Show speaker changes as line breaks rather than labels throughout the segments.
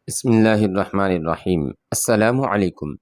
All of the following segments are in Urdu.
بسم اللہ الرحمن الرحیم۔ السلام علیکم۔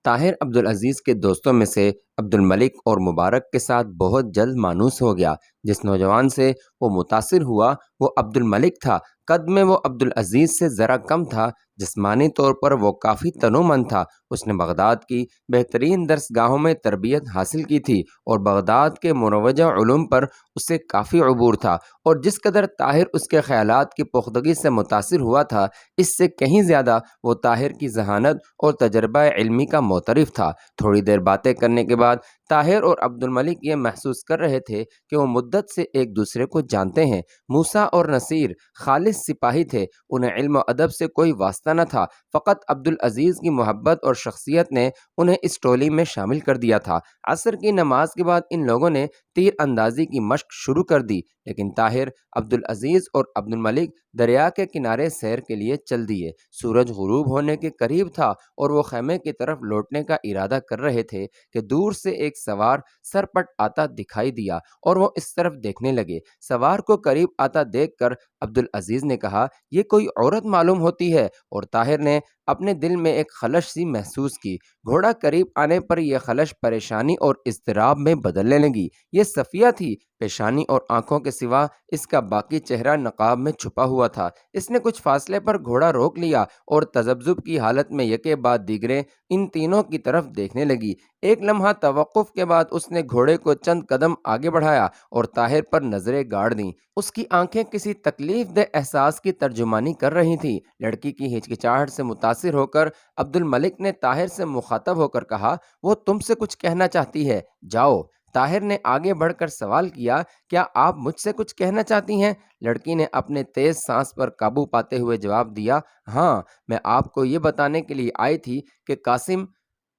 طاہر عبدالعزیز کے دوستوں میں سے عبد الملک اور مبارک کے ساتھ بہت جلد مانوس ہو گیا۔ جس نوجوان سے وہ متاثر ہوا وہ عبد الملک تھا۔ قد میں وہ عبدالعزیز سے ذرا کم تھا، جسمانی طور پر وہ کافی تنومند تھا۔ اس نے بغداد کی بہترین درس گاہوں میں تربیت حاصل کی تھی اور بغداد کے مروجہ علوم پر اسے کافی عبور تھا، اور جس قدر طاہر اس کے خیالات کی پختگی سے متاثر ہوا تھا، اس سے کہیں زیادہ وہ طاہر کی ذہانت اور تجربہ علمی کا معترف تھا۔ تھوڑی دیر باتیں کرنے کے بعد طاہر اور عبد الملک یہ محسوس کر رہے تھے کہ وہ مدت سے ایک دوسرے کو جانتے ہیں۔ موسیٰ اور نصیر خالص سپاہی تھے، انہیں علم و ادب سے کوئی واسطہ نہ تھا، فقط عبدالعزیز کی محبت اور شخصیت نے انہیں اس ٹولی میں شامل کر دیا تھا۔ عصر کی نماز کے بعد ان لوگوں نے تیر اندازی کی مشق شروع کر دی، لیکن طاہر، عبدالعزیز اور عبد الملک دریا کے کنارے سیر کے لیے چل دیے۔ سورج غروب ہونے کے قریب تھا اور وہ خیمے کی طرف لوٹنے کا ارادہ کر رہے تھے کہ دور سے ایک سوار سرپٹ آتا دکھائی دیا اور وہ اس طرف دیکھنے لگے۔ سوار کو قریب آتا دیکھ کر عبدالعزیز نے کہا، یہ کوئی عورت معلوم ہوتی ہے، اور طاہر نے اپنے دل میں ایک خلش سی محسوس کی۔ گھوڑا قریب آنے پر یہ خلش پریشانی اور اضطراب میں بدلنے لگی۔ یہ صفیہ تھی۔ پیشانی اور آنکھوں کے سوا اس کا باقی چہرہ نقاب میں چھپا ہوا تھا۔ اس نے کچھ فاصلے پر گھوڑا روک لیا اور تذبذب کی حالت میں یکے بعد دیگرے ان تینوں کی طرف دیکھنے لگی۔ ایک لمحہ توقف کے بعد اس نے گھوڑے کو چند قدم آگے بڑھایا اور طاہر پر نظریں گاڑ دیں۔ اس کی آنکھیں کسی تکلیف دہ احساس کی ترجمانی کر رہی تھیں۔ لڑکی کی ہچکچاہٹ سے متاثر ہو کر عبد الملک نے طاہر سے مخاطب ہو کر کہا، وہ تم سے کچھ کہنا چاہتی ہے، جاؤ۔ طاہر نے آگے بڑھ کر سوال کیا، کیا آپ مجھ سے کچھ کہنا چاہتی ہیں؟ لڑکی نے اپنے تیز سانس پر قابو پاتے ہوئے جواب دیا، ہاں، میں آپ کو یہ بتانے کے لیے آئی تھی کہ قاسم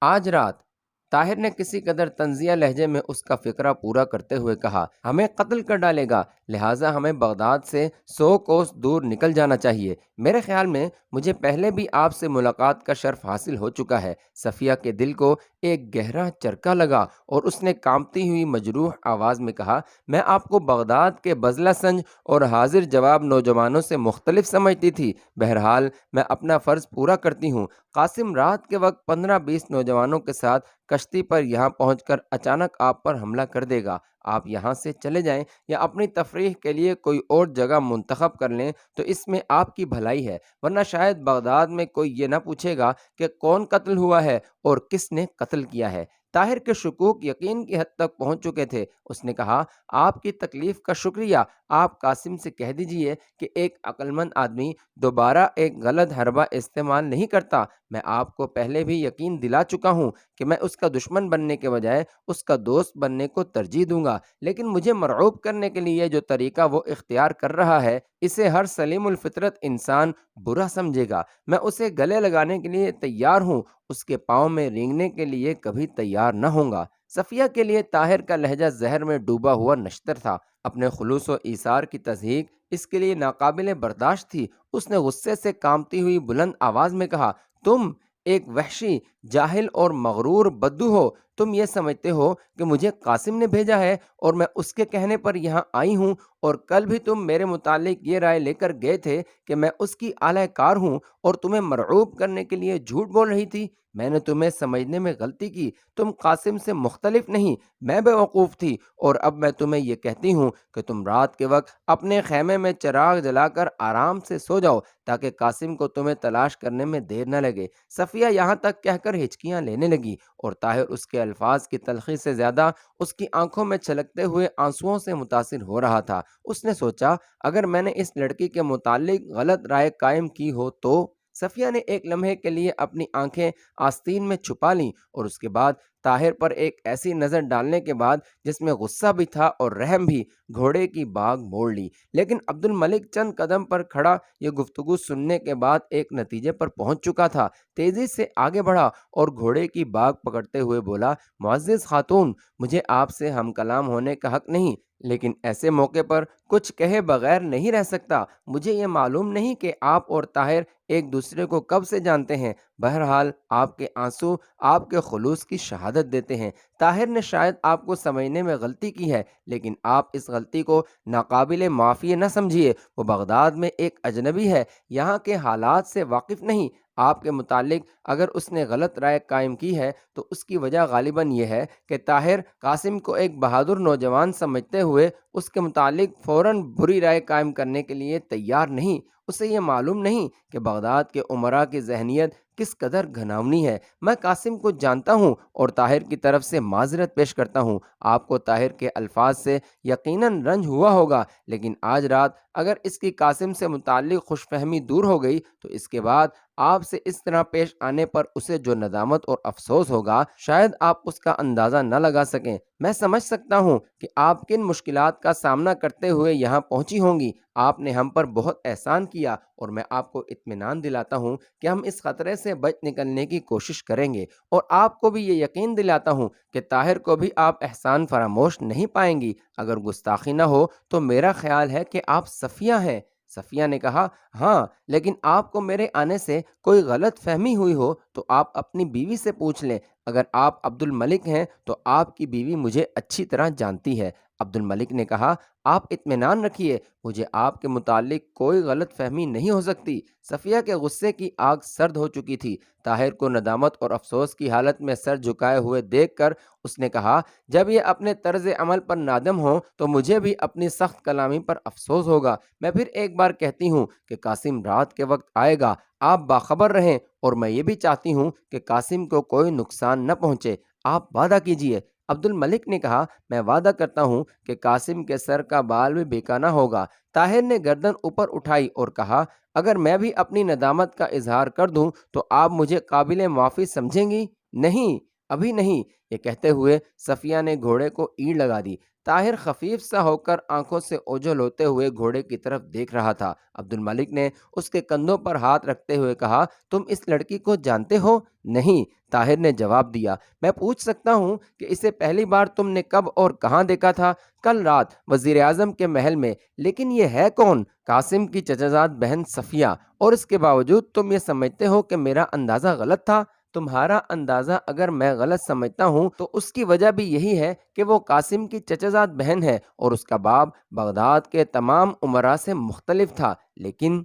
آج رات۔ طاہر نے کسی قدر طنزیہ لہجے میں اس کا فقرہ پورا کرتے ہوئے کہا، ہمیں قتل کر ڈالے گا، لہٰذا ہمیں بغداد سے 100 کوس دور نکل جانا چاہیے۔ میرے خیال میں مجھے پہلے بھی آپ سے ملاقات کا شرف حاصل ہو چکا ہے۔ صفیہ کے دل کو ایک گہرا چرکا لگا اور اس نے کانپتی ہوئی مجروح آواز میں کہا، میں آپ کو بغداد کے بزلہ سنج اور حاضر جواب نوجوانوں سے مختلف سمجھتی تھی۔ بہرحال میں اپنا فرض پورا کرتی ہوں۔ قاسم رات کے وقت 15-20 نوجوانوں کے ساتھ کشتی پر یہاں پہنچ کر اچانک آپ پر حملہ کر دے گا۔ آپ یہاں سے چلے جائیں یا اپنی تفریح کے لیے کوئی اور جگہ منتخب کر لیں تو اس میں آپ کی بھلائی ہے، ورنہ شاید بغداد میں کوئی یہ نہ پوچھے گا کہ کون قتل ہوا ہے اور کس نے قتل کیا ہے۔ طاہر کے شکوک یقین کی حد تک پہنچ چکے تھے۔ اس نے کہا، آپ کی تکلیف کا شکریہ۔ آپ قاسم سے کہہ دیجئے کہ ایک عقل مند آدمی دوبارہ ایک غلط حربہ استعمال نہیں کرتا۔ میں آپ کو پہلے بھی یقین دلا چکا ہوں کہ میں اس کا دشمن بننے کے بجائے اس کا دوست بننے کو ترجیح دوں گا، لیکن مجھے مرعوب کرنے کے لیے جو طریقہ وہ اختیار کر رہا ہے، اسے ہر سلیم الفطرت انسان برا سمجھے گا۔ میں اسے گلے لگانے کے لیے تیار ہوں، اس کے پاؤں میں رینگنے کے لیے کبھی تیار نہ ہوں گا۔ صفیہ کے لیے طاہر کا لہجہ زہر میں ڈوبا ہوا نشتر تھا۔ اپنے خلوص و ایثار کی تضحیک اس کے لیے ناقابل برداشت تھی۔ اس نے غصے سے کانپتی ہوئی بلند آواز میں کہا، تم ایک وحشی، جاہل اور مغرور بدو ہو۔ تم یہ سمجھتے ہو کہ مجھے قاسم نے بھیجا ہے اور میں اس کے کہنے پر یہاں آئی ہوں، اور کل بھی تم میرے متعلق یہ رائے لے کر گئے تھے کہ میں اس کی اعلی کار ہوں اور تمہیں مرعوب کرنے کے لیے جھوٹ بول رہی تھی۔ میں نے تمہیں سمجھنے میں غلطی کی۔ تم قاسم سے مختلف نہیں، میں بے وقوف تھی، اور اب میں تمہیں یہ کہتی ہوں کہ تم رات کے وقت اپنے خیمے میں چراغ جلا کر آرام سے سو جاؤ تاکہ قاسم کو تمہیں تلاش کرنے میں دیر نہ لگے۔ صفیہ یہاں تک کہہ کر ہچکیاں لینے لگی، اور طاہر اس کے الفاظ کی تلخی سے زیادہ اس کی آنکھوں میں چھلکتے ہوئے آنسوؤں سے متاثر ہو رہا تھا۔ اس نے سوچا، اگر میں نے اس لڑکی کے متعلق غلط رائے قائم کی ہو تو؟ صفیہ نے ایک لمحے کے لیے اپنی آنکھیں آستین میں چھپا لیں اور اس کے بعد طاہر پر ایک ایسی نظر ڈالنے کے بعد جس میں غصہ بھی تھا اور رحم بھی، گھوڑے کی باگ موڑ لی۔ لیکن عبد الملک چند قدم پر کھڑا یہ گفتگو سننے کے بعد ایک نتیجے پر پہنچ چکا تھا۔ تیزی سے آگے بڑھا اور گھوڑے کی باگ پکڑتے ہوئے بولا، معزز خاتون، مجھے آپ سے ہم کلام ہونے کا حق نہیں، لیکن ایسے موقع پر کچھ کہے بغیر نہیں رہ سکتا۔ مجھے یہ معلوم نہیں کہ آپ اور طاہر ایک دوسرے کو کب سے جانتے ہیں۔ بہرحال آپ کے آنسو آپ کے خلوص کی شہادت دیتے ہیں۔ طاہر نے شاید آپ کو سمجھنے میں غلطی کی ہے، لیکن آپ اس غلطی کو ناقابل معافی نہ سمجھیے۔ وہ بغداد میں ایک اجنبی ہے، یہاں کے حالات سے واقف نہیں۔ آپ کے متعلق اگر اس نے غلط رائے قائم کی ہے تو اس کی وجہ غالباً یہ ہے کہ طاہر قاسم کو ایک بہادر نوجوان سمجھتے ہوئے اس کے متعلق فوراً بری رائے قائم کرنے کے لیے تیار نہیں۔ اسے یہ معلوم نہیں کہ بغداد کے امراء کی ذہنیت کس قدر گھناؤنی ہے۔ میں قاسم کو جانتا ہوں اور طاہر کی طرف سے معذرت پیش کرتا ہوں۔ آپ کو طاہر کے الفاظ سے یقیناً رنج ہوا ہوگا، لیکن آج رات اگر اس کی قاسم سے متعلق خوش فہمی دور ہو گئی تو اس کے بعد آپ سے اس طرح پیش آنے پر اسے جو ندامت اور افسوس ہوگا، شاید آپ اس کا اندازہ نہ لگا سکیں۔ میں سمجھ سکتا ہوں کہ آپ کن مشکلات کا سامنا کرتے ہوئے یہاں پہنچی ہوں گی۔ آپ نے ہم پر بہت احسان کیا اور میں آپ کو اطمینان دلاتا ہوں کہ ہم اس خطرے سے بچ نکلنے کی کوشش کریں گے، اور آپ کو بھی یہ یقین دلاتا ہوں کہ طاہر کو بھی آپ احسان فراموش نہیں پائیں گی۔ اگر گستاخی نہ ہو تو میرا خیال ہے کہ آپ صفیہ ہیں۔ صفیہ نے کہا، ہاں، لیکن آپ کو میرے آنے سے کوئی غلط فہمی ہوئی ہو تو آپ اپنی بیوی سے پوچھ لیں۔ اگر آپ عبد الملک ہیں تو آپ کی بیوی مجھے اچھی طرح جانتی ہے۔ عبد الملک نے کہا، آپ اطمینان رکھیے، مجھے آپ کے متعلق کوئی غلط فہمی نہیں ہو سکتی۔ صفیہ کے غصے کی آگ سرد ہو چکی تھی۔ طاہر کو ندامت اور افسوس کی حالت میں سر جھکائے ہوئے دیکھ کر اس نے کہا، جب یہ اپنے طرز عمل پر نادم ہوں تو مجھے بھی اپنی سخت کلامی پر افسوس ہوگا۔ میں پھر ایک بار کہتی ہوں کہ قاسم رات کے وقت آئے گا۔ آپ باخبر رہیں، اور میں یہ بھی چاہتی ہوں کہ قاسم کو کوئی نقصان نہ پہنچے۔ آپ وعدہ کیجئے۔ عبد الملک نے کہا، میں وعدہ کرتا ہوں کہ قاسم کے سر کا بال بھی بیکانا ہوگا۔ طاہر نے گردن اوپر اٹھائی اور کہا، اگر میں بھی اپنی ندامت کا اظہار کر دوں تو آپ مجھے قابل معافی سمجھیں گی؟ نہیں، ابھی نہیں۔ یہ کہتے ہوئے صفیہ نے گھوڑے کو ایڑ لگا دی۔ طاہر خفیف سا ہو کر آنکھوں سے اوجھل ہوتے ہوئے گھوڑے کی طرف دیکھ رہا تھا۔ عبد الملک نے اس کے کندھوں پر ہاتھ رکھتے ہوئے کہا، تم اس لڑکی کو جانتے ہو؟ نہیں، طاہر نے جواب دیا۔ میں پوچھ سکتا ہوں کہ اسے پہلی بار تم نے کب اور کہاں دیکھا تھا؟ کل رات وزیر اعظم کے محل میں۔ لیکن یہ ہے کون؟ قاسم کی چچا بہن صفیہ۔ اور اس کے باوجود تم یہ سمجھتے ہو کہ میرا اندازہ غلط تھا؟ تمہارا اندازہ اگر میں غلط سمجھتا ہوں تو اس کی وجہ بھی یہی ہے کہ وہ قاسم کی چچا بہن ہے اور اس کا باپ بغداد کے تمام امراء سے مختلف تھا۔ لیکن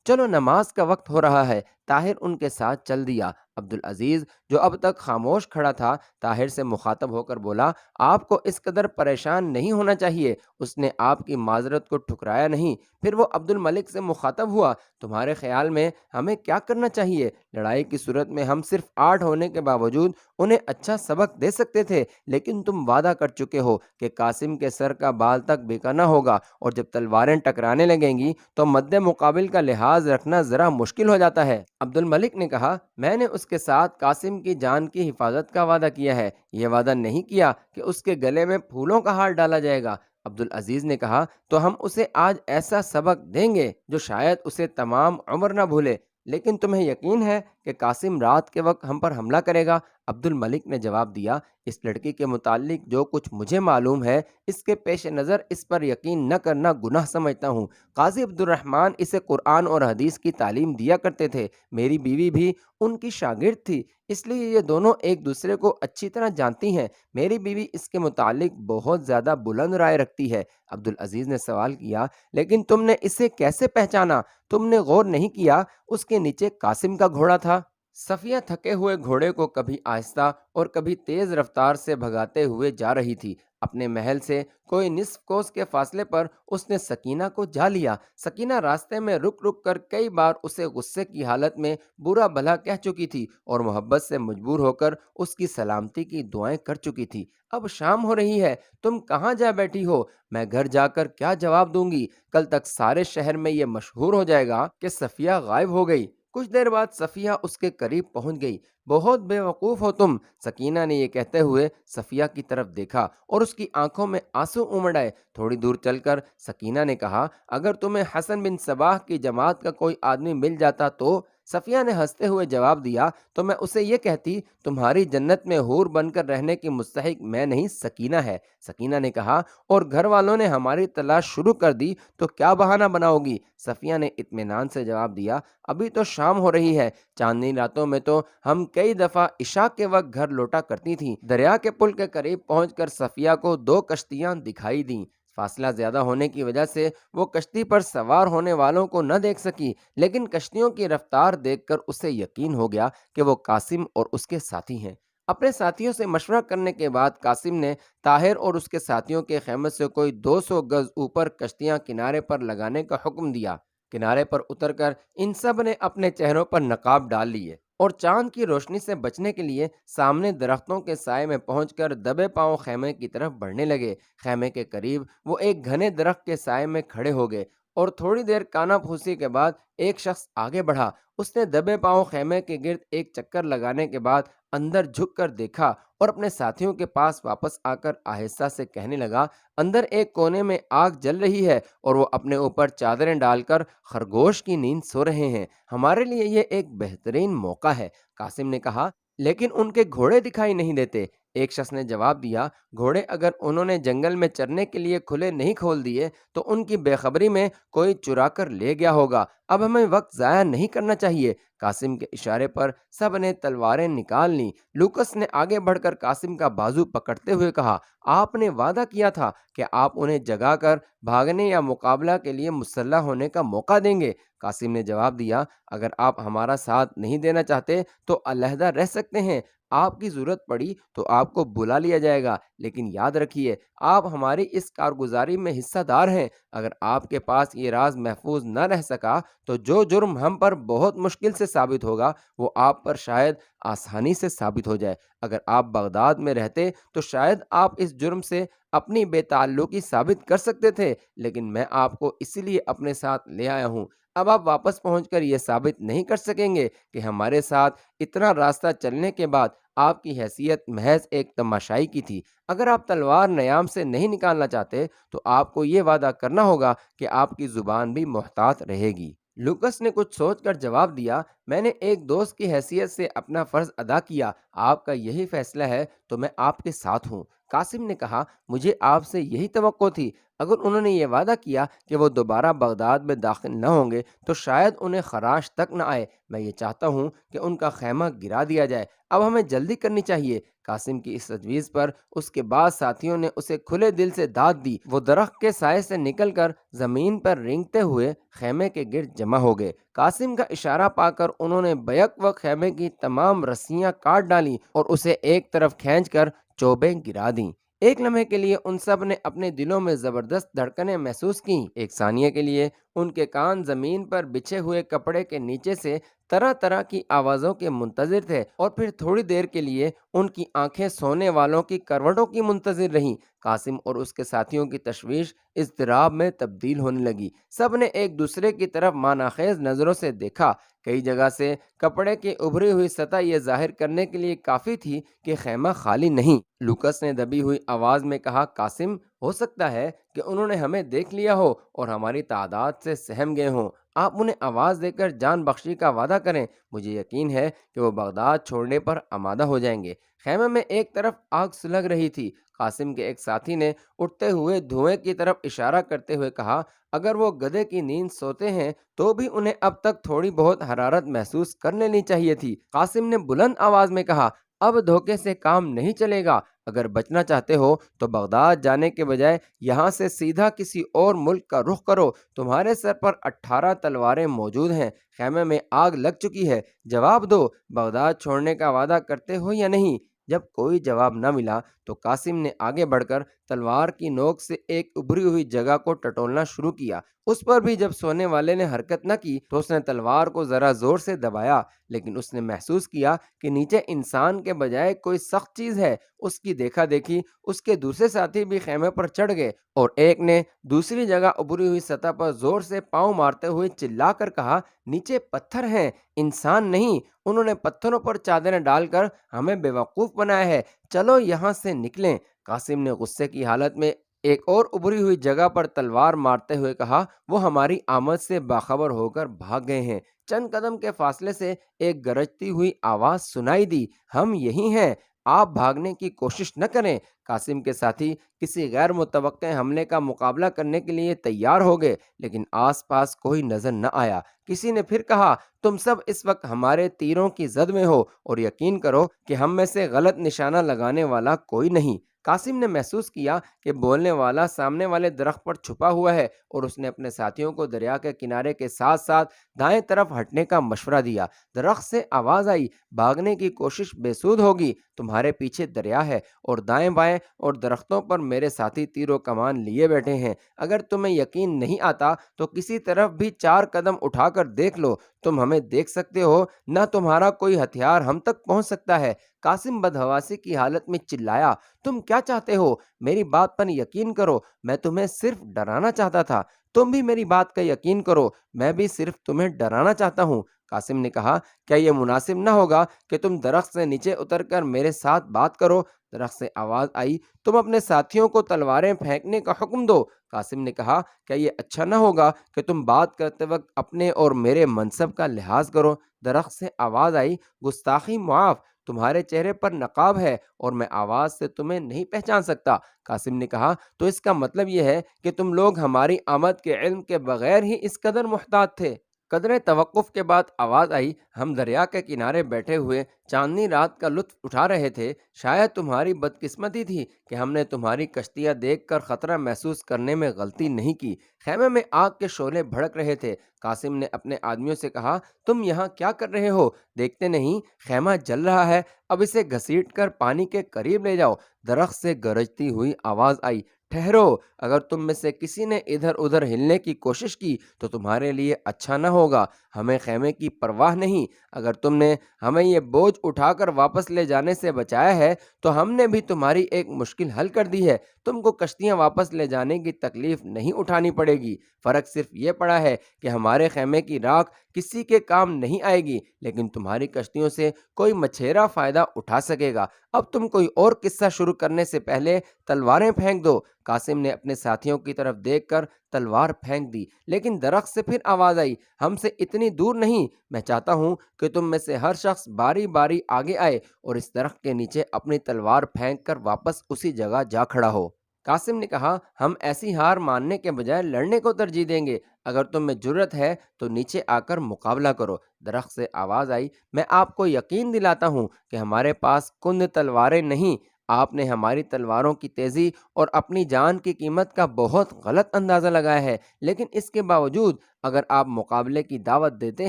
چلو، نماز کا وقت ہو رہا ہے۔ طاہر ان کے ساتھ چل دیا۔ عبدالعزیز جو اب تک خاموش کھڑا تھا، طاہر سے مخاطب ہو کر بولا، آپ کو اس قدر پریشان نہیں ہونا چاہیے۔ اس نے آپ کی معذرت کو ٹھکرایا نہیں۔ پھر وہ عبد الملک سے مخاطب ہوا، تمہارے خیال میں ہمیں کیا کرنا چاہیے؟ لڑائی کی صورت میں ہم صرف 8 ہونے کے باوجود انہیں اچھا سبق دے سکتے تھے، لیکن تم وعدہ کر چکے ہو کہ قاسم کے سر کا بال تک بیکانا ہوگا، اور جب تلواریں ٹکرانے لگیں گی تو مد مقابل کا لحاظ رکھنا ذرا مشکل ہو جاتا ہے۔ عبد الملک نے کہا، میں نے اس کے ساتھ قاسم کی جان کی حفاظت کا وعدہ کیا ہے، یہ وعدہ نہیں کیا کہ اس کے گلے میں پھولوں کا ہار ڈالا جائے گا۔ عبدالعزیز نے کہا، تو ہم اسے آج ایسا سبق دیں گے جو شاید اسے تمام عمر نہ بھولے۔ لیکن تمہیں یقین ہے کہ قاسم رات کے وقت ہم پر حملہ کرے گا؟ عبد الملک نے جواب دیا، اس لڑکی کے متعلق جو کچھ مجھے معلوم ہے، اس کے پیش نظر اس پر یقین نہ کرنا گناہ سمجھتا ہوں۔ قاضی عبد الرحمن اسے قرآن اور حدیث کی تعلیم دیا کرتے تھے، میری بیوی بھی ان کی شاگرد تھی، اس لیے یہ دونوں ایک دوسرے کو اچھی طرح جانتی ہیں۔ میری بیوی اس کے متعلق بہت زیادہ بلند رائے رکھتی ہے۔ عبدالعزیز نے سوال کیا، لیکن تم نے اسے کیسے پہچانا؟ تم نے غور نہیں کیا اس کے نیچے قاسم کا گھوڑا تھا؟ صفیہ تھکے ہوئے گھوڑے کو کبھی آہستہ اور کبھی تیز رفتار سے بھگاتے ہوئے جا رہی تھی۔ اپنے محل سے کوئی نصف کوس کے فاصلے پر اس نے سکینہ کو جا لیا۔ سکینہ راستے میں رک رک کر کئی بار اسے غصے کی حالت میں برا بھلا کہہ چکی تھی اور محبت سے مجبور ہو کر اس کی سلامتی کی دعائیں کر چکی تھی۔ اب شام ہو رہی ہے، تم کہاں جا بیٹھی ہو؟ میں گھر جا کر کیا جواب دوں گی؟ کل تک سارے شہر میں یہ مشہور ہو جائے گا کہ صفیہ غائب ہو گئی۔ کچھ دیر بعد صفیہ اس کے قریب پہنچ گئی۔ بہت بے وقوف ہو تم، سکینہ نے یہ کہتے ہوئے صفیہ کی طرف دیکھا اور اس کی آنکھوں میں آنسو امڑ آئے۔ تھوڑی دور چل کر سکینہ نے کہا، اگر تمہیں حسن بن صباح کی جماعت کا کوئی آدمی مل جاتا تو؟ صفیہ نے ہنستے ہوئے جواب دیا، تو میں اسے یہ کہتی تمہاری جنت میں حور بن کر رہنے کی مستحق میں نہیں، سکینہ ہے۔ سکینہ نے کہا، اور گھر والوں نے ہماری تلاش شروع کر دی تو کیا بہانہ بناؤ گی؟ صفیہ نے اطمینان سے جواب دیا، ابھی تو شام ہو رہی ہے، چاندنی راتوں میں تو ہم کئی دفعہ عشاء کے وقت گھر لوٹا کرتی تھیں۔ دریا کے پل کے قریب پہنچ کر صفیہ کو 2 کشتیاں دکھائی دیں۔ فاصلہ زیادہ ہونے کی وجہ سے وہ کشتی پر سوار ہونے والوں کو نہ دیکھ سکی، لیکن کشتیوں کی رفتار دیکھ کر اسے یقین ہو گیا کہ وہ قاسم اور اس کے ساتھی ہیں۔ اپنے ساتھیوں سے مشورہ کرنے کے بعد قاسم نے طاہر اور اس کے ساتھیوں کے خیمے سے کوئی 200 گز اوپر کشتیاں کنارے پر لگانے کا حکم دیا۔ کنارے پر اتر کر ان سب نے اپنے چہروں پر نقاب ڈال لیے اور چاند کی روشنی سے بچنے کے لیے سامنے درختوں کے سائے میں پہنچ کر دبے پاؤں خیمے کی طرف بڑھنے لگے۔ خیمے کے قریب وہ ایک گھنے درخت کے سائے میں کھڑے ہو گئے اور تھوڑی دیر کانا پھوسی کے بعد ایک شخص آگے بڑھا۔ اس نے دبے پاؤں خیمے کے گرد ایک چکر لگانے کے بعد اندر جھک کر دیکھا اور اپنے ساتھیوں کے پاس واپس آ کر آہستہ سے کہنے لگا، اندر ایک کونے میں آگ جل رہی ہے اور وہ اپنے اوپر چادریں ڈال کر خرگوش کی نیند سو رہے ہیں۔ ہمارے لیے یہ ایک بہترین موقع ہے۔ قاسم نے کہا، لیکن ان کے گھوڑے دکھائی نہیں دیتے۔ ایک شخص نے جواب دیا، گھوڑے اگر انہوں نے جنگل میں چرنے کے لیے کھلے نہیں کھول دیے تو ان کی بے خبری میں کوئی چرا کر لے گیا ہوگا۔ اب ہمیں وقت ضائع نہیں کرنا چاہیے۔ قاسم کے اشارے پر سب نے تلواریں نکال لیں۔ لوکس نے آگے بڑھ کر قاسم کا بازو پکڑتے ہوئے کہا، آپ نے وعدہ کیا تھا کہ آپ انہیں جگا کر بھاگنے یا مقابلہ کے لیے مسلح ہونے کا موقع دیں گے۔ قاسم نے جواب دیا، اگر آپ ہمارا ساتھ نہیں دینا چاہتے تو علیحدہ رہ سکتے ہیں، آپ کی ضرورت پڑی تو آپ کو بلا لیا جائے گا، لیکن یاد رکھیے آپ ہماری اس کارگزاری میں حصہ دار ہیں۔ اگر آپ کے پاس یہ راز محفوظ نہ رہ سکا تو جو جرم ہم پر بہت مشکل سے ثابت ہوگا وہ آپ پر شاید آسانی سے ثابت ہو جائے۔ اگر آپ بغداد میں رہتے تو شاید آپ اس جرم سے اپنی بے تعلقی ثابت کر سکتے تھے، لیکن میں آپ کو اسی لیے اپنے ساتھ لے آیا ہوں۔ اب آپ واپس پہنچ کر یہ ثابت نہیں کر سکیں گے کہ ہمارے ساتھ اتنا راستہ چلنے کے بعد آپ کی حیثیت محض ایک تماشائی کی تھی۔ اگر آپ تلوار نیام سے نہیں نکالنا چاہتے تو آپ کو یہ وعدہ کرنا ہوگا کہ آپ کی زبان بھی محتاط رہے گی۔ لوکس نے کچھ سوچ کر جواب دیا، میں نے ایک دوست کی حیثیت سے اپنا فرض ادا کیا، آپ کا یہی فیصلہ ہے تو میں آپ کے ساتھ ہوں۔ قاسم نے کہا، مجھے آپ سے یہی توقع تھی۔ اگر انہوں نے یہ وعدہ کیا کہ وہ دوبارہ بغداد میں داخل نہ ہوں گے تو شاید انہیں خراش تک نہ آئے۔ میں یہ چاہتا ہوں کہ ان کا خیمہ گرا دیا جائے۔ اب ہمیں جلدی کرنی چاہیے۔ قاسم کی اس تجویز پر اس کے بعد ساتھیوں نے اسے کھلے دل سے داد دی۔ وہ درخت کے سائے سے نکل کر زمین پر رینگتے ہوئے خیمے کے گرد جمع ہو گئے۔ قاسم کا اشارہ پا کر انہوں نے بیک وقت خیمے کی تمام رسیاں کاٹ ڈالیں اور اسے ایک طرف کھینچ کر چوبیں گرا دیں۔ ایک لمحے کے لیے ان سب نے اپنے دلوں میں زبردست دھڑکنیں محسوس کیں۔ ایک ثانیے کے لیے ان کے کان زمین پر بچھے ہوئے کپڑے کے نیچے سے طرح طرح کی آوازوں کے منتظر تھے، اور پھر تھوڑی دیر کے لیے ان کی آنکھیں سونے والوں کی کروٹوں کی منتظر رہیں۔ قاسم اور اس کے ساتھیوں کی تشویش اضطراب میں تبدیل ہونے لگی۔ سب نے ایک دوسرے کی طرف معنی نظروں سے دیکھا۔ کئی جگہ سے کپڑے کی ابھری ہوئی سطح یہ ظاہر کرنے کے لیے کافی تھی کہ خیمہ خالی نہیں۔ لوکس نے دبی ہوئی آواز میں کہا، قاسم، ہو سکتا ہے کہ انہوں نے ہمیں دیکھ لیا ہو اور ہماری تعداد سے سہم گئے ہوں۔ آپ انہیں آواز دے کر جان بخشی کا وعدہ کریں، مجھے یقین ہے کہ وہ بغداد چھوڑنے پر آمادہ ہو جائیں گے۔ خیمے میں ایک طرف آگ سلگ رہی تھی۔ قاسم کے ایک ساتھی نے اٹھتے ہوئے دھوئیں کی طرف اشارہ کرتے ہوئے کہا، اگر وہ گدھے کی نیند سوتے ہیں تو بھی انہیں اب تک تھوڑی بہت حرارت محسوس کر لینی چاہیے تھی۔ قاسم نے بلند آواز میں کہا، اب دھوکے سے کام نہیں چلے گا۔ اگر بچنا چاہتے ہو تو بغداد جانے کے بجائے یہاں سے سیدھا کسی اور ملک کا رخ کرو۔ تمہارے سر پر 18 تلواریں موجود ہیں۔ خیمے میں آگ لگ چکی ہے۔ جواب دو، بغداد چھوڑنے کا وعدہ کرتے ہو یا نہیں؟ جب کوئی جواب نہ ملا تو قاسم نے آگے بڑھ کر تلوار کی نوک سے ایک ابھری ہوئی جگہ کو ٹٹولنا شروع کیا۔ اس پر بھی جب سونے والے نے حرکت نہ کی تو اس نے تلوار کو ذرا زور سے دبایا، لیکن اس نے محسوس کیا کہ نیچے انسان کے بجائے کوئی سخت چیز ہے۔ اس کی دیکھا دیکھی اس کے دوسرے ساتھی بھی خیمے پر چڑھ گئے اور ایک نے دوسری جگہ ابھری ہوئی سطح پر زور سے پاؤں مارتے ہوئے چلا کر کہا، نیچے پتھر ہیں، انسان نہیں۔ انہوں نے پتھروں پر چادریں ڈال کر ہمیں بیوقوف بنایا ہے، چلو یہاں سے نکلیں۔ قاسم نے غصے کی حالت میں ایک اور ابری ہوئی جگہ پر تلوار مارتے ہوئے کہا، وہ ہماری آمد سے باخبر ہو کر بھاگ گئے ہیں۔ چند قدم کے فاصلے سے ایک گرجتی ہوئی آواز سنائی دی، ہم یہی ہیں، آپ بھاگنے کی کوشش نہ کریں۔ قاسم کے ساتھی کسی غیر متوقع حملے کا مقابلہ کرنے کے لیے تیار ہو گئے، لیکن آس پاس کوئی نظر نہ آیا۔ کسی نے پھر کہا، تم سب اس وقت ہمارے تیروں کی زد میں ہو اور یقین کرو کہ ہم میں سے غلط نشانہ لگانے والا کوئی نہیں۔ قاسم نے محسوس کیا کہ بولنے والا سامنے والے درخت پر چھپا ہوا ہے، اور اس نے اپنے ساتھیوں کو دریا کے کنارے کے ساتھ ساتھ دائیں طرف ہٹنے کا مشورہ دیا۔ درخت سے آواز آئی، بھاگنے کی کوشش بے سود ہوگی، تمہارے پیچھے دریا ہے اور دائیں بائیں اور درختوں پر میرے ساتھی تیر و کمان لیے بیٹھے ہیں۔ اگر تمہیں یقین نہیں آتا تو کسی طرف بھی 4 قدم اٹھا کر دیکھ لو، تم ہمیں دیکھ سکتے ہو، نہ تمہارا کوئی ہتھیار ہم تک پہنچ سکتا ہے۔ قاسم بدحواسی کی حالت میں چلایا، تم کیا چاہتے ہو؟ میری بات پر یقین کرو، میں تمہیں صرف ڈرانا چاہتا تھا۔ تم بھی میری بات کا یقین کرو، میں بھی صرف تمہیں ڈرانا چاہتا ہوں۔ قاسم نے کہا، کیا یہ مناسب نہ ہوگا کہ تم درخت سے نیچے اتر کر میرے ساتھ بات کرو؟ درخت سے آواز آئی، تم اپنے ساتھیوں کو تلواریں پھینکنے کا حکم دو۔ قاسم نے کہا، کیا یہ اچھا نہ ہوگا کہ تم بات کرتے وقت اپنے اور میرے منصب کا لحاظ کرو؟ درخت سے آواز آئی، گستاخی معاف، تمہارے چہرے پر نقاب ہے اور میں آواز سے تمہیں نہیں پہچان سکتا۔ قاسم نے کہا، تو اس کا مطلب یہ ہے کہ تم لوگ ہماری آمد کے علم کے بغیر ہی اس قدر محتاط تھے۔ قدرے توقف کے بعد آواز آئی، ہم دریا کے کنارے بیٹھے ہوئے چاندنی رات کا لطف اٹھا رہے تھے۔ شاید تمہاری بدقسمتی تھی کہ ہم نے تمہاری کشتیاں دیکھ کر خطرہ محسوس کرنے میں غلطی نہیں کی۔ خیمے میں آگ کے شعلے بھڑک رہے تھے۔ قاسم نے اپنے آدمیوں سے کہا، تم یہاں کیا کر رہے ہو؟ دیکھتے نہیں خیمہ جل رہا ہے، اب اسے گھسیٹ کر پانی کے قریب لے جاؤ۔ درخت سے گرجتی ہوئی آواز آئی، ٹھہرو، اگر تم میں سے کسی نے ادھر ادھر ہلنے کی کوشش کی تو تمہارے لیے اچھا نہ ہوگا۔ ہمیں خیمے کی پرواہ نہیں، اگر تم نے ہمیں یہ بوجھ اٹھا کر واپس لے جانے سے بچایا ہے تو ہم نے بھی تمہاری ایک مشکل حل کر دی ہے، تم کو کشتیاں واپس لے جانے کی تکلیف نہیں اٹھانی پڑے گی۔ فرق صرف یہ پڑا ہے کہ ہمارے خیمے کی راکھ کسی کے کام نہیں آئے گی، لیکن تمہاری کشتیوں سے کوئی مچھیرا فائدہ اٹھا سکے گا۔ اب تم کوئی اور قصہ شروع کرنے سے پہلے تلواریں پھینک دو۔ قاسم نے اپنے ساتھیوں کی طرف دیکھ کر تلوار پھینک دی، لیکن درخت سے پھر آواز آئی، ہم سے اتنی دور نہیں، میں چاہتا ہوں کہ تم میں سے ہر شخص باری باری آگے آئے اور اس درخت کے نیچے اپنی تلوار پھینک کر واپس اسی جگہ جا کھڑا ہو۔ قاسم نے کہا، ہم ایسی ہار ماننے کے بجائے لڑنے کو ترجیح دیں گے، اگر تم میں جرت ہے تو نیچے آ کر مقابلہ کرو۔ درخت سے آواز آئی، میں آپ کو یقین دلاتا ہوں کہ ہمارے پاس کند تلواریں نہیں، آپ نے ہماری تلواروں کی تیزی اور اپنی جان کی قیمت کا بہت غلط اندازہ لگایا ہے، لیکن اس کے باوجود اگر آپ مقابلے کی دعوت دیتے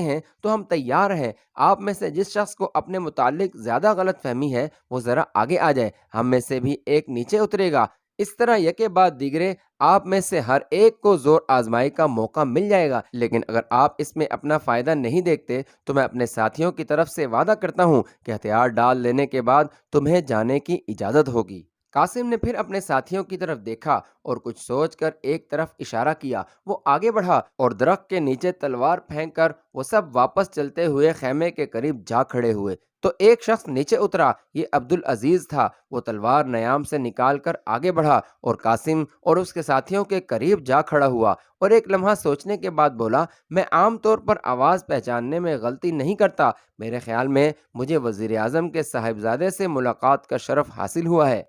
ہیں تو ہم تیار ہیں۔ آپ میں سے جس شخص کو اپنے متعلق زیادہ غلط فہمی ہے وہ ذرا آگے آ جائے، ہم میں سے بھی ایک نیچے اترے گا۔ اس طرح یکے بعد دیگرے آپ میں سے ہر ایک کو زور آزمائی کا موقع مل جائے گا، لیکن اگر آپ اس میں اپنا فائدہ نہیں دیکھتے تو میں اپنے ساتھیوں کی طرف سے وعدہ کرتا ہوں کہ ہتھیار ڈال لینے کے بعد تمہیں جانے کی اجازت ہوگی۔ قاسم نے پھر اپنے ساتھیوں کی طرف دیکھا اور کچھ سوچ کر ایک طرف اشارہ کیا۔ وہ آگے بڑھا اور درخت کے نیچے تلوار پھینک کر وہ سب واپس چلتے ہوئے خیمے کے قریب جا کھڑے ہوئے۔ تو ایک شخص نیچے اترا، یہ عبدالعزیز تھا۔ وہ تلوار نیام سے نکال کر آگے بڑھا اور قاسم اور اس کے ساتھیوں کے قریب جا کھڑا ہوا اور ایک لمحہ سوچنے کے بعد بولا، میں عام طور پر آواز پہچاننے میں غلطی نہیں کرتا، میرے خیال میں مجھے وزیر اعظم کے صاحبزادے سے ملاقات کا شرف حاصل ہوا ہے۔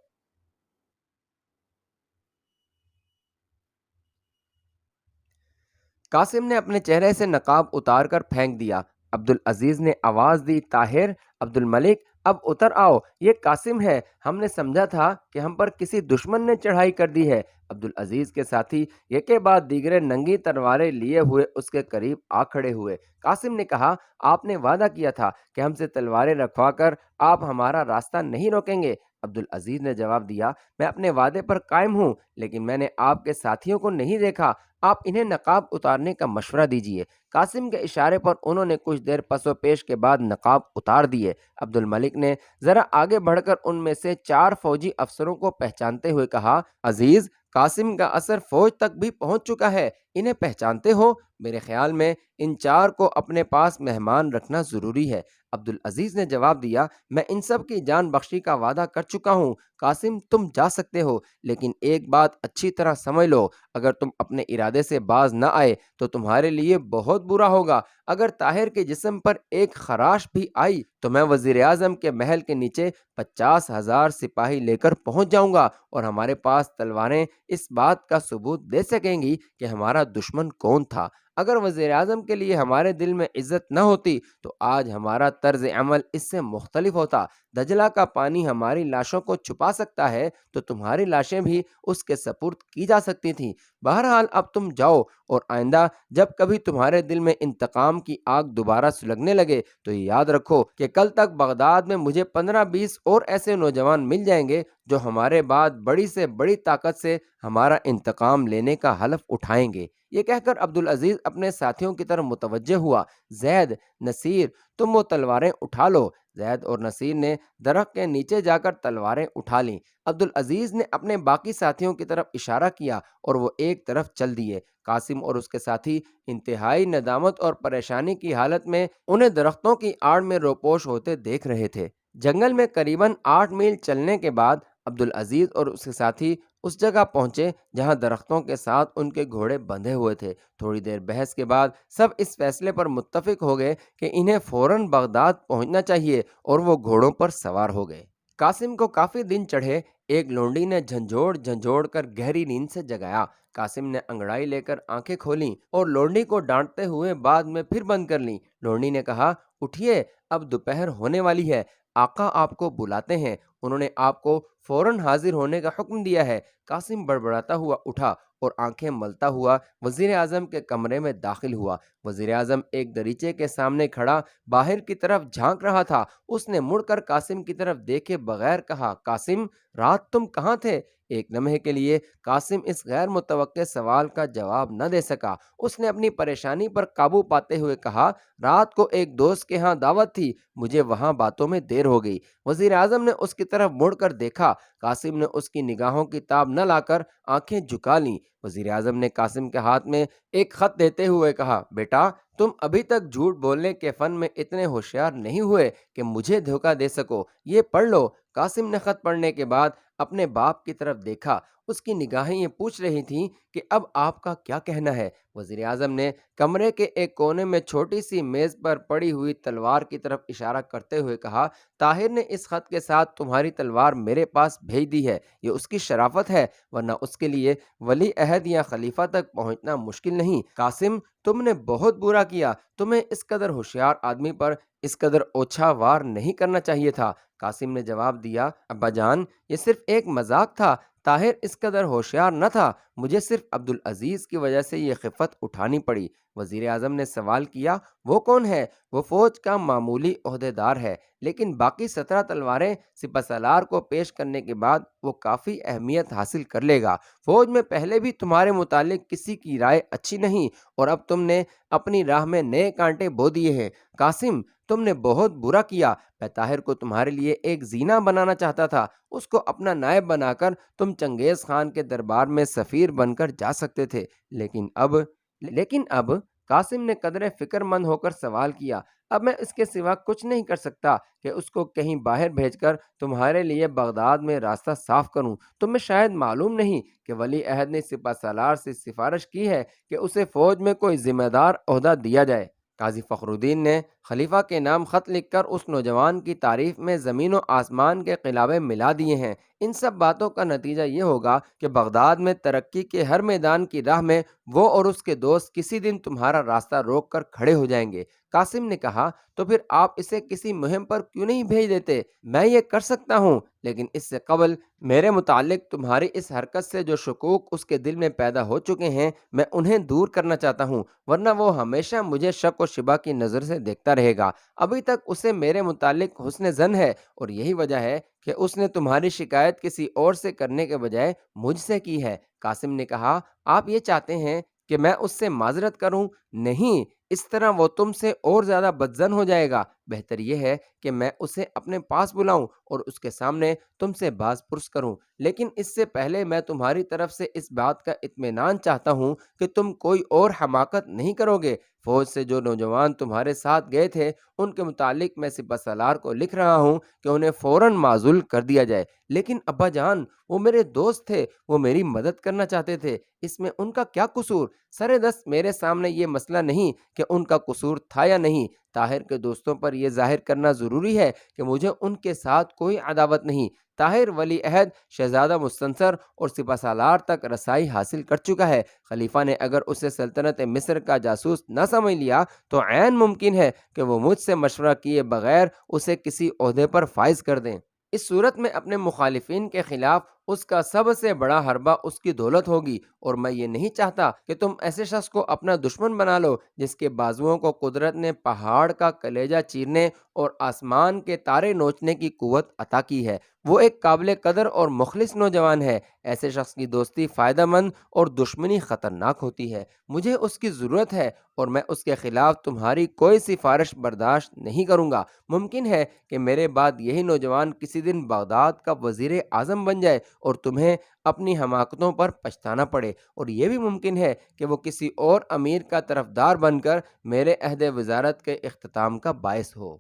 قاسم نے اپنے چہرے سے نقاب اتار کر پھینک دیا۔ عبدالعزیز نے آواز دی، طاہر، عبد الملک، اب اتر آؤ، یہ قاسم ہے، ہم نے سمجھا تھا کہ ہم پر کسی دشمن نے چڑھائی کر دی ہے۔ عبدالعزیز کے ساتھی یکے بعد دیگرے ننگی تلواریں لیے ہوئے اس کے قریب آ کھڑے ہوئے۔ قاسم نے کہا، آپ نے وعدہ کیا تھا کہ ہم سے تلواریں رکھوا کر آپ ہمارا راستہ نہیں روکیں گے۔ عبدالعزیز نے جواب دیا، میں اپنے وعدے پر قائم ہوں، لیکن میں نے آپ کے ساتھیوں کو نہیں دیکھا، آپ انہیں نقاب اتارنے کا مشورہ دیجیے۔ قاسم کے اشارے پر انہوں نے کچھ دیر پس و پیش کے بعد نقاب اتار دیے۔ عبد الملک نے ذرا آگے بڑھ کر ان میں سے 4 فوجی افسروں کو پہچانتے ہوئے کہا، عزیز، قاسم کا اثر فوج تک بھی پہنچ چکا ہے، انہیں پہچانتے ہو؟ میرے خیال میں ان 4 کو اپنے پاس مہمان رکھنا ضروری ہے۔ عبدالعزیز نے جواب دیا، میں ان سب کی جان بخشی کا وعدہ کر چکا ہوں۔ قاسم، تم جا سکتے ہو، لیکن ایک بات اچھی طرح سمجھ لو، اگر تم اپنے ارادے سے باز نہ آئے تو تمہارے لیے بہت برا ہوگا۔ اگر طاہر کے جسم پر ایک خراش بھی آئی تو میں وزیر اعظم کے محل کے نیچے 50,000 سپاہی لے کر پہنچ جاؤں گا، اور ہمارے پاس تلواریں اس بات کا ثبوت دے سکیں گی کہ ہمارا دشمن کون تھا۔ اگر وزیر اعظم کے لیے ہمارے دل میں عزت نہ ہوتی تو آج ہمارا طرز عمل اس سے مختلف ہوتا۔ دجلہ کا پانی ہماری لاشوں کو چھپا سکتا ہے تو تمہاری لاشیں بھی اس کے سپرد کی جا سکتی تھیں۔ بہرحال اب تم جاؤ، اور آئندہ جب کبھی تمہارے دل میں انتقام کی آگ دوبارہ سلگنے لگے تو یہ یاد رکھو کہ کل تک بغداد میں مجھے 15-20 اور ایسے نوجوان مل جائیں گے جو ہمارے بعد بڑی سے بڑی طاقت سے ہمارا انتقام لینے کا حلف اٹھائیں گے۔ یہ کہہ کر عبدالعزیز اپنے ساتھیوں کی طرف متوجہ ہوا۔ زید، نصیر، تم وہ تلواریں اٹھا لو۔ زید اور نصیر نے درخت کے نیچے جا کر تلواریں اٹھا لیں۔ عبدالعزیز نے اپنے باقی ساتھیوں کی طرف اشارہ کیا اور وہ ایک طرف چل دیے۔ قاسم اور اس کے ساتھی انتہائی ندامت اور پریشانی کی حالت میں انہیں درختوں کی آڑ میں روپوش ہوتے دیکھ رہے تھے۔ جنگل میں قریباً 8 میل چلنے کے بعد عبدالعزیز اور اس کے ساتھی اس جگہ پہنچے جہاں درختوں کے ساتھ ان کے گھوڑے بندھے ہوئے تھے۔ تھوڑی دیر بحث کے بعد سب اس فیصلے پر متفق ہو گئے کہ انہیں فوراً بغداد پہنچنا چاہیے، اور وہ گھوڑوں پر سوار ہو گئے۔ قاسم کو کافی دن چڑھے۔ ایک لونڈی نے جھنجھوڑ جھنجھوڑ کر گہری نیند سے جگایا۔ قاسم نے انگڑائی لے کر آنکھیں کھولیں اور لونڈی کو ڈانٹتے ہوئے بعد میں پھر بند کر لیں۔ لونڈی نے کہا، اٹھیے، اب دوپہر ہونے والی ہے، آقا آپ کو بلاتے ہیں، انہوں نے آپ کو فوراً حاضر ہونے کا حکم دیا ہے۔ قاسم بڑبڑاتا ہوا اٹھا اور آنکھیں ملتا ہوا وزیر اعظم کے کمرے میں داخل ہوا۔ وزیر اعظم ایک دریچے کے سامنے کھڑا باہر کی طرف جھانک رہا تھا۔ اس نے مڑ کر قاسم کی طرف دیکھے بغیر کہا، قاسم، رات تم کہاں تھے؟ ایک لمحے کے لیے قاسم اس غیر متوقع سوال کا جواب نہ دے سکا۔ اس نے اپنی پریشانی پر قابو پاتے ہوئے کہا، رات کو ایک دوست کے ہاں دعوت تھی، مجھے وہاں باتوں میں دیر ہو گئی۔ وزیر اعظم نے اس کی طرف مڑ کر دیکھا۔ قاسم نے اس کی نگاہوں کی تاب نہ لا کر آنکھیں جھکا لیں۔ وزیر اعظم نے قاسم کے ہاتھ میں ایک خط دیتے ہوئے کہا، بیٹا، تم ابھی تک جھوٹ بولنے کے فن میں اتنے ہوشیار نہیں ہوئے کہ مجھے دھوکہ دے سکو، یہ پڑھ لو۔ قاسم نے خط پڑھنے کے بعد اپنے باپ کی طرف دیکھا۔ اس کی نگاہیں یہ پوچھ رہی تھیں کہ اب آپ کا کیا کہنا ہے۔ وزیر اعظم نے کمرے کے ایک کونے میں چھوٹی سی میز پر پڑی ہوئی تلوار کی طرف اشارہ کرتے ہوئے کہا، طاہر نے اس خط کے ساتھ تمہاری تلوار میرے پاس بھیج دی ہے، یہ اس کی شرافت ہے، ورنہ اس کے لیے ولی عہد یا خلیفہ تک پہنچنا مشکل نہیں۔ قاسم، تم نے بہت برا کیا، تمہیں اس قدر ہوشیار آدمی پر اس قدر اوچھا وار نہیں کرنا چاہیے تھا۔ قاسم نے جواب دیا، ابا جان، یہ صرف ایک مذاق تھا، طاہر اس قدر ہوشیار نہ تھا، مجھے صرف عبدالعزیز کی وجہ سے یہ خفت اٹھانی پڑی۔ وزیر اعظم نے سوال کیا، وہ کون ہے؟ وہ فوج کا معمولی عہدیدار ہے، لیکن باقی 17 تلواریں سپہ سالار کو پیش کرنے کے بعد وہ کافی اہمیت حاصل کر لے گا۔ فوج میں پہلے بھی تمہارے متعلق کسی کی رائے اچھی نہیں، اور اب تم نے اپنی راہ میں نئے کانٹے بو دیے ہیں۔ قاسم، تم نے بہت برا کیا، میں طاہر کو تمہارے لیے ایک زینہ بنانا چاہتا تھا، اس کو اپنا نائب بنا کر تم چنگیز خان کے دربار میں سفیر بن کر جا سکتے تھے، لیکن اب قاسم نے قدرے فکر مند ہو کر سوال کیا، اب میں اس کے سوا کچھ نہیں کر سکتا کہ اس کو کہیں باہر بھیج کر تمہارے لیے بغداد میں راستہ صاف کروں۔ تمہیں شاید معلوم نہیں کہ ولی عہد نے سپہ سالار سے سفارش کی ہے کہ اسے فوج میں کوئی ذمہ دار عہدہ دیا جائے۔ قاضی فخر الدین نے خلیفہ کے نام خط لکھ کر اس نوجوان کی تعریف میں زمین و آسمان کے قلابے ملا دیے ہیں۔ ان سب باتوں کا نتیجہ یہ ہوگا کہ بغداد میں ترقی کے ہر میدان کی راہ میں وہ اور اس کے دوست کسی دن تمہارا راستہ روک کر کھڑے ہو جائیں گے۔ قاسم نے کہا، تو پھر آپ اسے کسی مہم پر کیوں نہیں بھیج دیتے؟ میں یہ کر سکتا ہوں، لیکن اس سے قبل میرے متعلق تمہاری اس حرکت سے جو شکوک اس کے دل میں پیدا ہو چکے ہیں، میں انہیں دور کرنا چاہتا ہوں، ورنہ وہ ہمیشہ مجھے شک و شبہ کی نظر سے دیکھتا رہے گا۔ ابھی تک اسے میرے متعلق حسن ظن ہے، اور یہی وجہ ہے کہ اس نے تمہاری شکایت کسی اور سے کرنے کے بجائے مجھ سے کی ہے۔ قاسم نے کہا، آپ یہ چاہتے ہیں کہ میں اس سے معذرت کروں؟ نہیں، اس طرح وہ تم سے اور زیادہ بدظن ہو جائے گا۔ بہتر یہ ہے کہ میں اسے اپنے پاس بلاؤں اور اس کے سامنے تم سے باز پرس کروں، لیکن اس سے پہلے میں تمہاری طرف سے اس بات کا اطمینان چاہتا ہوں کہ تم کوئی اور حماقت نہیں کرو گے۔ فوج سے جو نوجوان تمہارے ساتھ گئے تھے ان کے متعلق میں سپہ سالار کو لکھ رہا ہوں کہ انہیں فوراً معزول کر دیا جائے۔ لیکن ابا جان، وہ میرے دوست تھے، وہ میری مدد کرنا چاہتے تھے، اس میں ان کا کیا قصور؟ سر دست میرے سامنے یہ مسئلہ نہیں کہ ان کا قصور تھا یا نہیں۔ طاہر کے دوستوں پر یہ ظاہر کرنا ضروری ہے کہ مجھے ان کے ساتھ کوئی عداوت نہیں۔ طاہر ولی عہد شہزادہ مستنصر اور سپہ سالار تک رسائی حاصل کر چکا ہے۔ خلیفہ نے اگر اسے سلطنت مصر کا جاسوس نہ سمجھ لیا تو عین ممکن ہے کہ وہ مجھ سے مشورہ کیے بغیر اسے کسی عہدے پر فائز کر دیں۔ اس صورت میں اپنے مخالفین کے خلاف اس کا سب سے بڑا حربہ اس کی دولت ہوگی، اور میں یہ نہیں چاہتا کہ تم ایسے شخص کو اپنا دشمن بنا لو جس کے بازوؤں کو قدرت نے پہاڑ کا کلیجہ چیرنے اور آسمان کے تارے نوچنے کی قوت عطا کی ہے۔ وہ ایک قابل قدر اور مخلص نوجوان ہے۔ ایسے شخص کی دوستی فائدہ مند اور دشمنی خطرناک ہوتی ہے۔ مجھے اس کی ضرورت ہے اور میں اس کے خلاف تمہاری کوئی سفارش برداشت نہیں کروں گا۔ ممکن ہے کہ میرے بعد یہی نوجوان کسی دن بغداد کا وزیر اعظم بن جائے اور تمہیں اپنی حماقتوں پر پچھتانا پڑے، اور یہ بھی ممکن ہے کہ وہ کسی اور امیر کا طرفدار بن کر میرے عہد وزارت کے اختتام کا باعث ہو۔